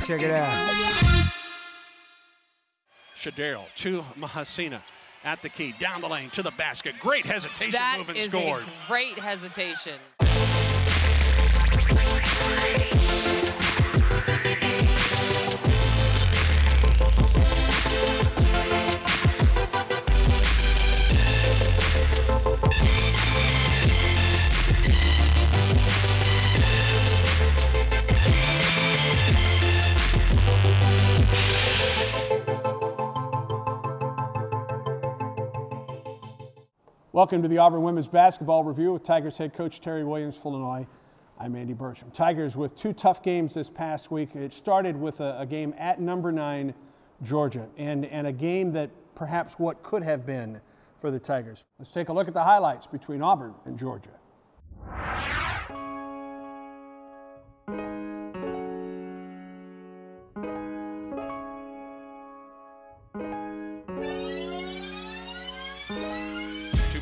Check it out. Shadero to Mahasina at the key, down the lane to the basket. Great hesitation, move and scored. That is a great hesitation. Welcome to the Auburn Women's Basketball Review with Tigers head coach Terri Williams-Flournoy. I'm Andy Burcham. Tigers with two tough games this past week. It started with a game at number 9, Georgia, and a game that perhaps what could have been for the Tigers. Let's take a look at the highlights between Auburn and Georgia.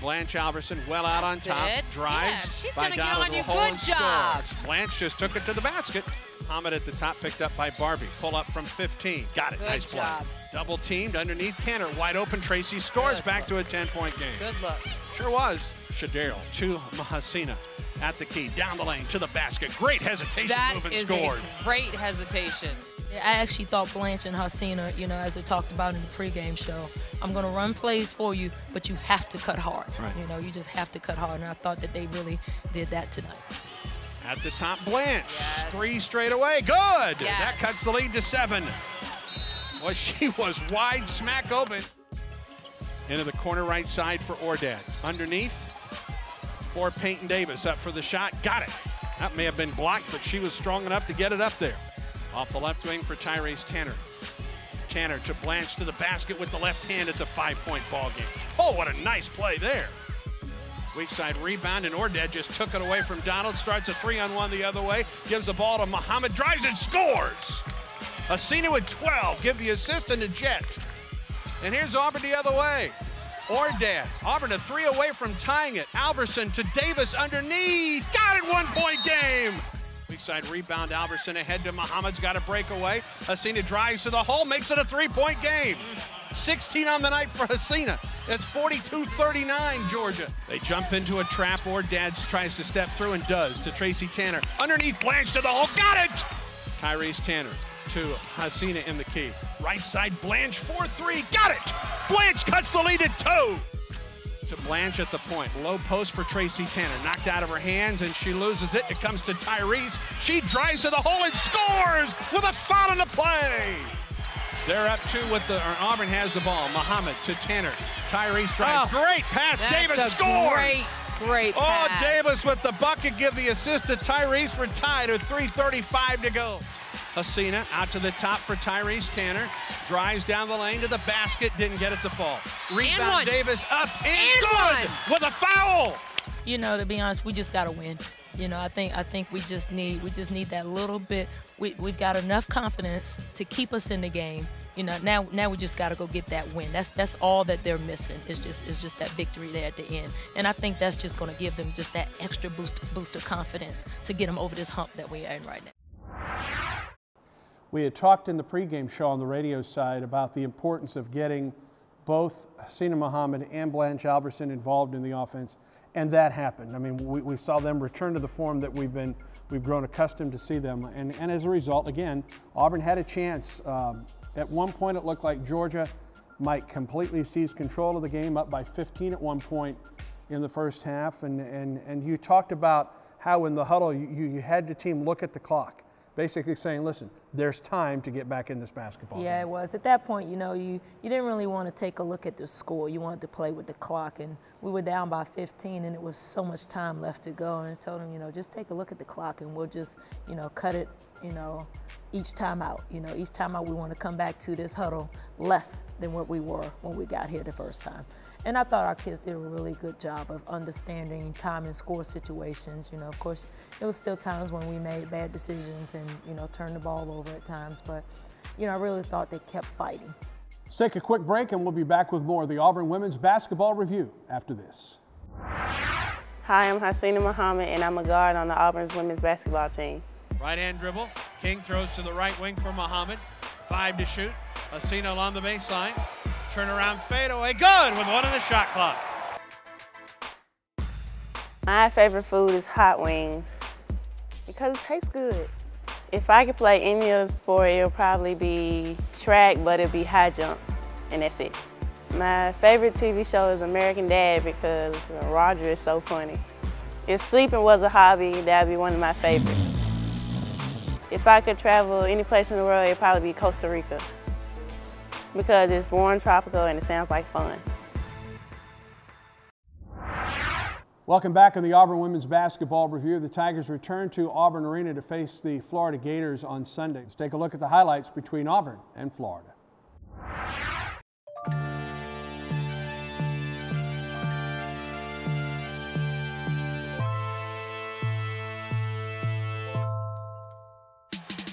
Blanche Alverson well out on top, drives, yeah, she's by gonna get Donald on you. to the hole Good and job. scores. Blanche just took it to the basket. Muhammad at the top, picked up by Barbie. Pull up from 15, got it, Good nice play. job. Double teamed underneath Tanner, wide open. Tracy scores, Good back look. to a 10-point game. Good look. Sure was. Shadero to Mahasina at the key, down the lane to the basket. Great hesitation, That move and is scored. a great hesitation. I actually thought Blanche and Hasina, you know, as they talked about in the pregame show, I'm going to run plays for you, but you have to cut hard. Right. You know, you just have to cut hard, and I thought that they really did that tonight. At the top, Blanche. Yes. 3 straight away. Good. Yes. That cuts the lead to 7. Well, she was wide smack open. Into the corner right side for Ordad. Underneath for Peyton Davis. Up for the shot. Got it. That may have been blocked, but she was strong enough to get it up there. Off the left wing for Tyrese Tanner. Tanner to Blanche to the basket with the left hand. It's a 5-point ball game. Oh, what a nice play there. Weak side rebound, and Ordad just took it away from Donald. Starts a 3-on-1 the other way. Gives the ball to Muhammad. Drives and scores. Asina with 12. Give the assist and the jet. And here's Auburn the other way. Ordad. Auburn a 3 away from tying it. Alverson to Davis underneath. Got it, 1-point game. Weak side rebound, Alverson ahead to Muhammad's got a breakaway. Hasina drives to the hole, makes it a 3-point game. 16 on the night for Hasina. That's 42-39, Georgia. They jump into a trap. Ordad tries to step through and does to Tracy Tanner. Underneath Blanche to the hole, got it! Tyrese Tanner to Hasina in the key. Right side, Blanche 4-3, got it! Blanche cuts the lead at 2. To Blanche at the point. Low post for Tracy Tanner. Knocked out of her hands, and she loses it. It comes to Tyrese. She drives to the hole and scores with a foul in the play. They're up 2 with Auburn has the ball. Muhammad to Tanner. Tyrese drives. Oh, great pass. Davis scores. Great Oh, pass. Davis with the bucket. Give the assist to Tyrese. We're tied with 3:35 to go. Hasina out to the top for Tyrese Tanner. Drives down the lane to the basket. Didn't get it to fall. Rebound Davis up and good with a foul. You know, to be honest, we just got to win. You know, I think we just need that little bit. We've got enough confidence to keep us in the game. You know, now we just got to go get that win. That's all that they're missing. It's just that victory there at the end. And I think that's just going to give them just that extra boost of confidence to get them over this hump that we're in right now. We had talked in the pregame show on the radio side about the importance of getting both Hasina Muhammad and Blanche Alverson involved in the offense, and that happened. I mean, we saw them return to the form that we've grown accustomed to see them, and as a result, again, Auburn had a chance. At one point, it looked like Georgia might completely seize control of the game, up by 15 at one point in the first half, and you talked about how in the huddle you had the team look at the clock, basically saying, listen, there's time to get back in this basketball Yeah, game. it was. At that point, you know, you didn't really want to take a look at the score. You wanted to play with the clock, and we were down by 15, and it was so much time left to go. And I told them, you know, just take a look at the clock, and we'll just, you know, cut it, you know, each time out. You know, each time out we want to come back to this huddle less than what we were when we got here the first time. And I thought our kids did a really good job of understanding time and score situations. You know, of course, there was still times when we made bad decisions and, you know, turned the ball over at times. But, you know, I really thought they kept fighting. Let's take a quick break, and we'll be back with more of the Auburn Women's Basketball Review after this. Hi, I'm Hasina Muhammad, and I'm a guard on the Auburn's women's basketball team. Right-hand dribble. King throws to the right wing for Muhammad. 5 to shoot. Hasina along the baseline. Turnaround fadeaway. Good with 1 on the shot clock. My favorite food is hot wings because it tastes good. If I could play any other sport, it'll probably be track, but it'll be high jump, and that's it. My favorite TV show is American Dad because Roger is so funny. If sleeping was a hobby, that'd be one of my favorites. If I could travel any place in the world, it'd probably be Costa Rica because it's warm, tropical, and it sounds like fun. Welcome back on the Auburn Women's Basketball Review. The Tigers return to Auburn Arena to face the Florida Gators on Sunday. Let's take a look at the highlights between Auburn and Florida.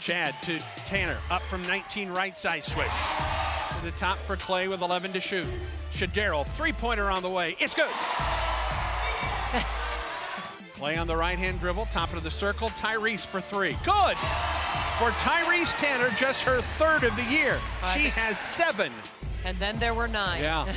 Chad to Tanner, up from 19, right side switch. To the top for Clay with 11 to shoot. Shadero, three-pointer on the way. It's good. Clay on the right-hand dribble, top of the circle. Tyrese for 3. Good for Tyrese Tanner, just her 3rd of the year. She has 7. And then there were 9. Yeah.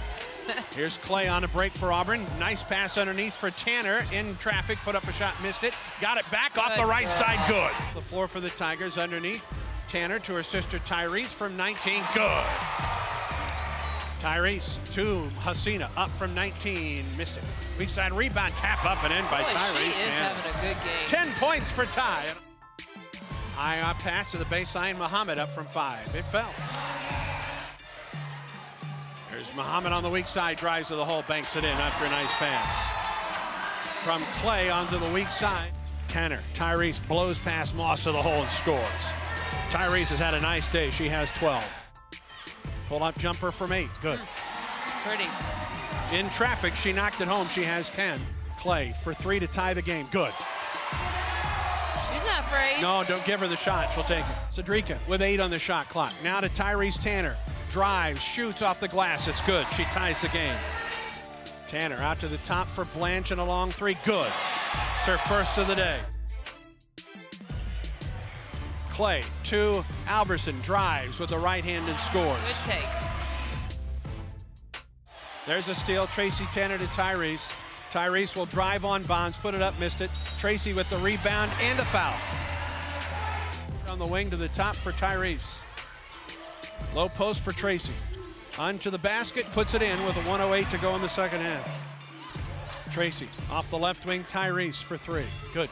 Here's Clay on a break for Auburn. Nice pass underneath for Tanner. In traffic, put up a shot, missed it. Got it back off the right side, good. The floor for the Tigers underneath. Tanner to her sister Tyrese from 19, good. Tyrese to Hasina, up from 19, missed it. Weak side rebound, tap up and in by Tyrese. She is having a good game. 10 points for Ty. High pass to the baseline, Muhammad up from 5. It fell. There's Muhammad on the weak side, drives to the hole, banks it in after a nice pass. From Clay onto the weak side. Tanner, Tyrese blows past Moss to the hole and scores. Tyrese has had a nice day, she has 12. Pull-up jumper from 8, good. Pretty. In traffic, she knocked it home, she has 10. Clay for 3 to tie the game, good. She's not afraid. No, don't give her the shot, she'll take it. Cedrica with 8 on the shot clock. Now to Tyrese Tanner. Drives, shoots off the glass, it's good. She ties the game. Tanner out to the top for Blanche and a long 3, good. It's her 1st of the day. Clay to Alberson, drives with the right hand and scores. Good take. There's a steal, Tracy Tanner to Tyrese. Tyrese will drive on Bonds, put it up, missed it. Tracy with the rebound and a foul. On the wing to the top for Tyrese. Low post for Tracy. Onto the basket, puts it in with a 1:08 to go in the second half. Tracy off the left wing, Tyrese for 3. Good.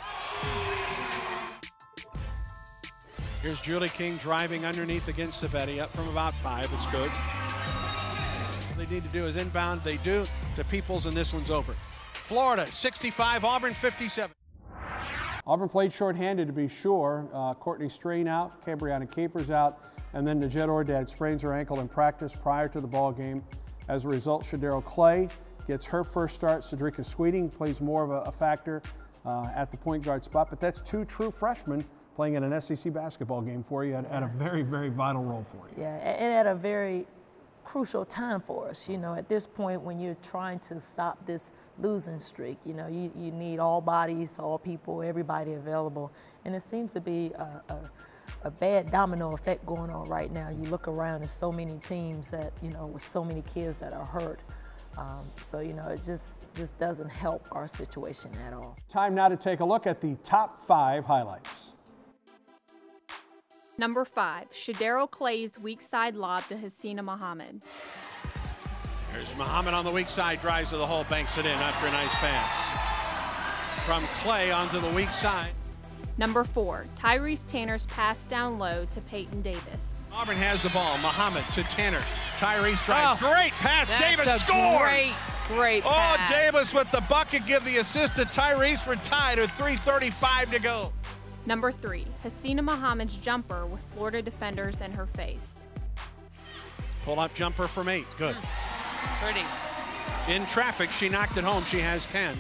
Here's Julie King driving underneath against Savetti, up from about 5. It's good. All they need to do is inbound. They do to Peoples, and this one's over. Florida 65, Auburn 57. Auburn played shorthanded to be sure. Courtney Strain out, Cabriana Capers out, and then Najette Ordad sprains her ankle in practice prior to the ball game. As a result, Shadero Clay gets her first start. Cedrica Sweeting plays more of a factor at the point guard spot, but that's 2 true freshmen playing in an SEC basketball game for you at a very, very vital role for you. Yeah, and at a very crucial time for us. You know, at this point when you're trying to stop this losing streak, you know, you need all bodies, all people, everybody available. And it seems to be a bad domino effect going on right now. You look around, there's so many teams that, you know, with so many kids that are hurt. So, you know, it just doesn't help our situation at all. Time now to take a look at the top 5 highlights. Number 5, Shadero Clay's weak side lob to Hasina Muhammad. There's Muhammad on the weak side, drives to the hole, banks it in after a nice pass. From Clay onto the weak side. Number 4, Tyrese Tanner's pass down low to Peyton Davis. Auburn has the ball. Muhammad to Tanner. Tyrese drives. Great pass. Davis scores. Great pass. Oh, Davis with the bucket. Give the assist to Tyrese. We're tied with 3:35 to go. Number 3, Hasina Muhammad's jumper with Florida defenders in her face. Pull-up jumper from 8. Good. Pretty. In traffic, she knocked it home. She has 10.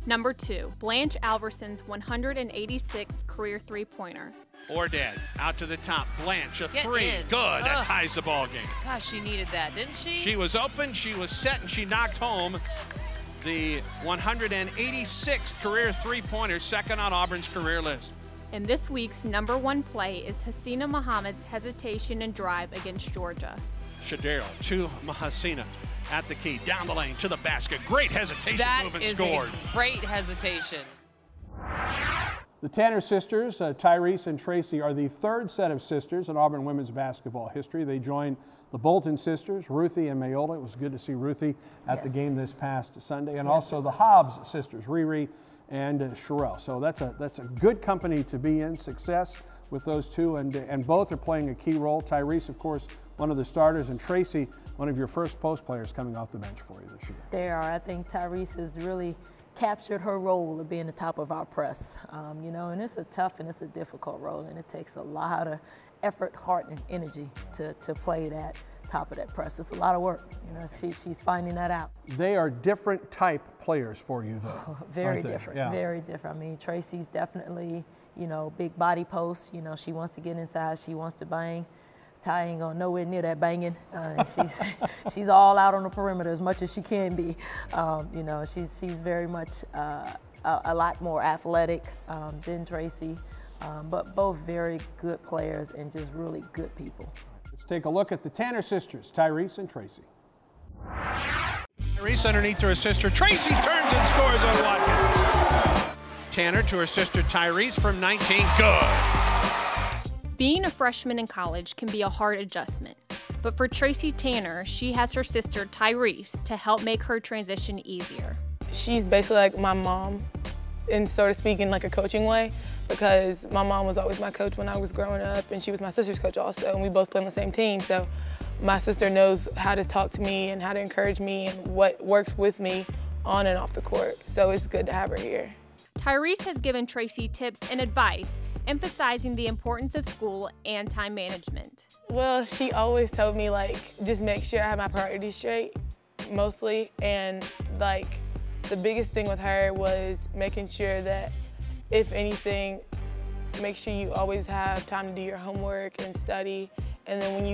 Number 2, Blanche Alverson's 186th career three-pointer. Ordad out to the top. Blanche, a Get 3. in. Good. That ties the ball game. Gosh, she needed that, didn't she? She was open, she was set, and she knocked home the 186th career three-pointer, second on Auburn's career list. And this week's #1 play is Hasina Muhammad's hesitation and drive against Georgia. Shadero to Hasina at the key, down the lane to the basket. Great hesitation move and scored. A great hesitation. The Tanner sisters, Tyrese and Tracy, are the third set of sisters in Auburn women's basketball history. They joined the Bolton sisters, Ruthie and Mayola. It was good to see Ruthie at the game this past Sunday. And also the Hobbs sisters, Riri and Sherelle. So that's a good company to be in. Success with those two, and both are playing a key role. Tyrese, of course, one of the starters, and Tracy, one of your first post players coming off the bench for you this year. They are. I think Tyrese has really captured her role of being the top of our press. You know, and it's a tough and it's a difficult role, and it takes a lot of effort, heart, and energy to play that top of that press. It's a lot of work. You know, she's finding that out. They are different type players for you, though. Very different. Yeah. Very different. I mean, Tracy's definitely, you know, big body post. You know, she wants to get inside. She wants to bang. Ty ain't going nowhere near that banging. She's all out on the perimeter as much as she can be. You know, she's very much a lot more athletic than Tracy, but both very good players and just really good people. Let's take a look at the Tanner sisters, Tyrese and Tracy. Tyrese underneath to her sister. Tracy turns and scores on Watkins. Tanner to her sister Tyrese from 19. Good. Being a freshman in college can be a hard adjustment, but for Tracy Tanner, she has her sister Tyrese to help make her transition easier. She's basically like my mom, in so to speak, in like a coaching way, because my mom was always my coach when I was growing up, and she was my sister's coach also, and we both play on the same team. So my sister knows how to talk to me and how to encourage me and what works with me on and off the court. So it's good to have her here. Tyrese has given Tracy tips and advice, emphasizing the importance of school and time management. Well, she always told me, like, just make sure I have my priorities straight, mostly. And, like, the biggest thing with her was making sure that, if anything, make sure you always have time to do your homework and study. And then when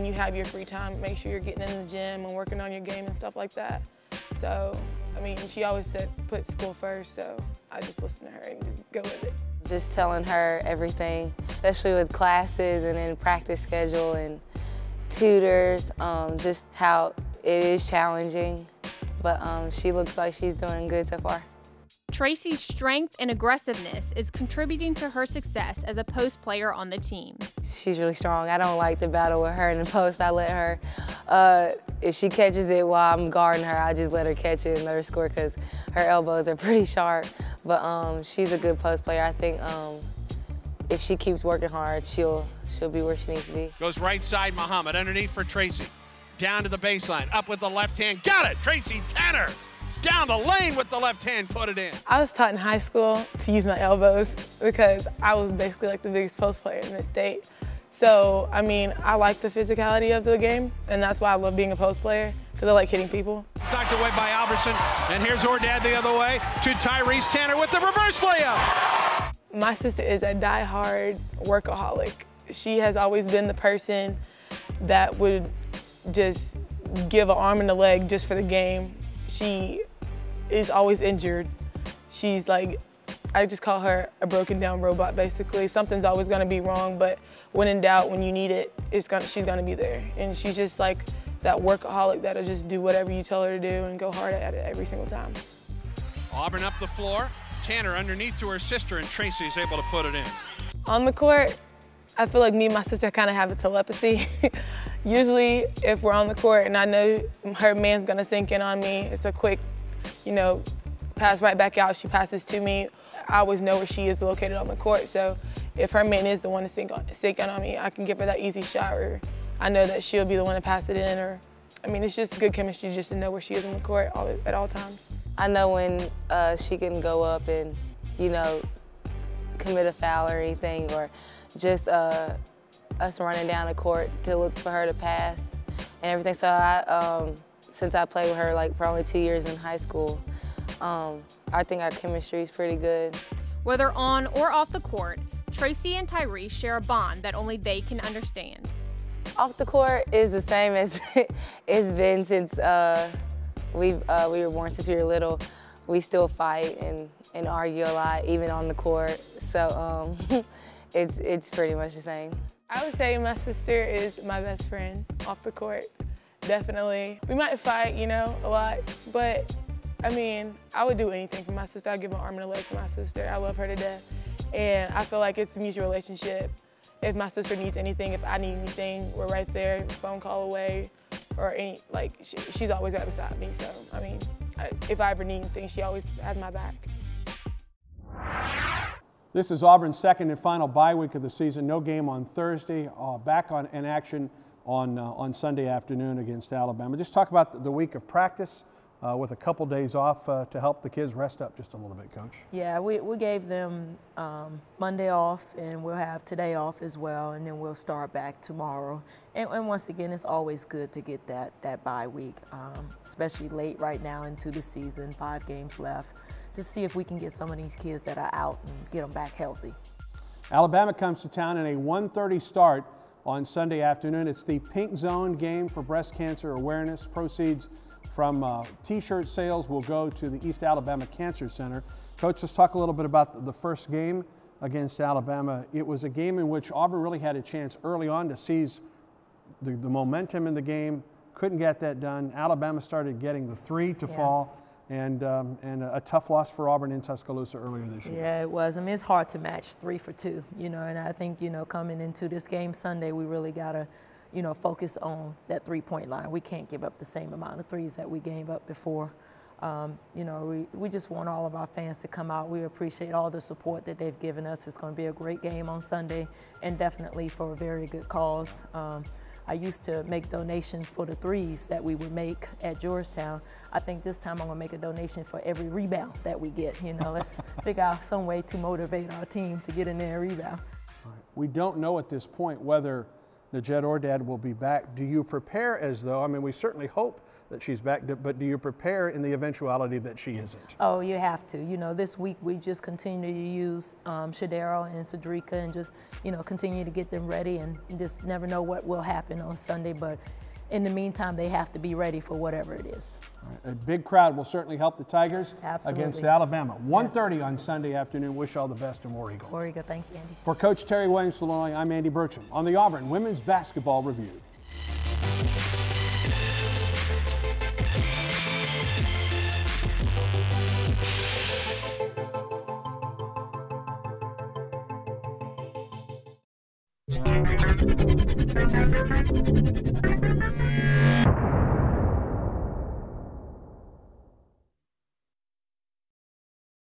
you have your free time, make sure you're getting in the gym and working on your game and stuff like that. So, I mean, she always said put school first, so I just listen to her and just go with it. Just telling her everything, especially with classes and then practice schedule and tutors, just how it is challenging, but she looks like she's doing good so far. Tracy's strength and aggressiveness is contributing to her success as a post player on the team. She's really strong. I don't like to battle with her in the post. I let her, if she catches it while I'm guarding her, I just let her catch it and let her score because her elbows are pretty sharp. But she's a good post player. I think if she keeps working hard, she'll be where she needs to be. Goes right side, Muhammad underneath for Tracy. Down to the baseline, up with the left hand, got it, Tracy Tanner. Down the lane with the left hand, put it in. I was taught in high school to use my elbows because I was basically like the biggest post player in the state. So, I mean, I like the physicality of the game, and that's why I love being a post player, because I like hitting people. Knocked away by Albertson, and here's Ordad the other way to Tyrese Tanner with the reverse layup. My sister is a die-hard workaholic. She has always been the person that would just give an arm and a leg just for the game. She is always injured. She's like, I just call her a broken down robot, basically. Something's always gonna be wrong, but when in doubt, when you need it, she's gonna be there. And she's just like that workaholic that'll just do whatever you tell her to do and go hard at it every single time. Auburn up the floor, Tanner underneath to her sister, and Tracy's able to put it in. On the court, I feel like me and my sister kind of have a telepathy. Usually, if we're on the court and I know her man's gonna sink in on me, it's a quick, you know, pass right back out. She passes to me. I always know where she is located on the court, so if her man is the one to sink in on me, I can give her that easy shot, or I know that she'll be the one to pass it in, or, I mean, it's just good chemistry just to know where she is on the court at all times. I know when she can go up and, you know, commit a foul or anything, or just us running down the court to look for her to pass and everything. So since I played with her like for only 2 years in high school, I think our chemistry is pretty good. Whether on or off the court, Tracy and Tyrese share a bond that only they can understand. Off the court is the same as it's been since we were born, since we were little. we still fight and argue a lot, even on the court. So it's pretty much the same. I would say my sister is my best friend off the court, definitely. We might fight, you know, a lot, but I mean, I would do anything for my sister. I'd give an arm and a leg for my sister. I love her to death. And I feel like it's a mutual relationship. If my sister needs anything, if I need anything, we're right there, phone call away, or any, like, she's always right beside me. So, I mean, if I ever need anything, she always has my back. This is Auburn's second and final bye week of the season. No game on Thursday. Back in action on Sunday afternoon against Alabama. Just talk about the week of practice with a couple days off to help the kids rest up just a little bit, Coach. Yeah, we gave them Monday off, and we'll have today off as well, and then we'll start back tomorrow. And once again, it's always good to get that bye week, especially late right now into the season, 5 games left. Just see if we can get some of these kids that are out and get them back healthy. Alabama comes to town in a 1:30 start on Sunday afternoon. It's the Pink Zone game for breast cancer awareness. Proceeds from T-shirt sales will go to the East Alabama Cancer Center. Coach, let's talk a little bit about the first game against Alabama. It was a game in which Auburn really had a chance early on to seize the momentum in the game. Couldn't get that done. Alabama started getting the 3 to fall. And a tough loss for Auburn in Tuscaloosa earlier this year. Yeah, it was. I mean, it's hard to match 3 for 2, you know, and I think, you know, coming into this game Sunday, we really got to, you know, focus on that 3-point line. We can't give up the same amount of threes that we gave up before. You know, we just want all of our fans to come out. We appreciate all the support that they've given us. It's going to be a great game on Sunday, and definitely for a very good cause. I used to make donations for the threes that we would make at Georgetown. I think this time I'm gonna make a donation for every rebound that we get. You know, let's figure out some way to motivate our team to get in there and rebound. We don't know at this point whether Najed Ordad will be back. Do you prepare as though, I mean, we certainly hope that she's back, but do you prepare in the eventuality that she isn't? Oh, you have to. You know, this week we just continue to use Shadero and Cedrica and just, you know, continue to get them ready, and just never know what will happen on Sunday. But in the meantime, they have to be ready for whatever it is. All right. A big crowd will certainly help the Tigers against Alabama. 1:30 on Sunday afternoon. Wish all the best, and War Eagle. War Eagle. Thanks, Andy. For Coach Terri Williams-Flournoy, I'm Andy Burcham on the Auburn Women's Basketball Review.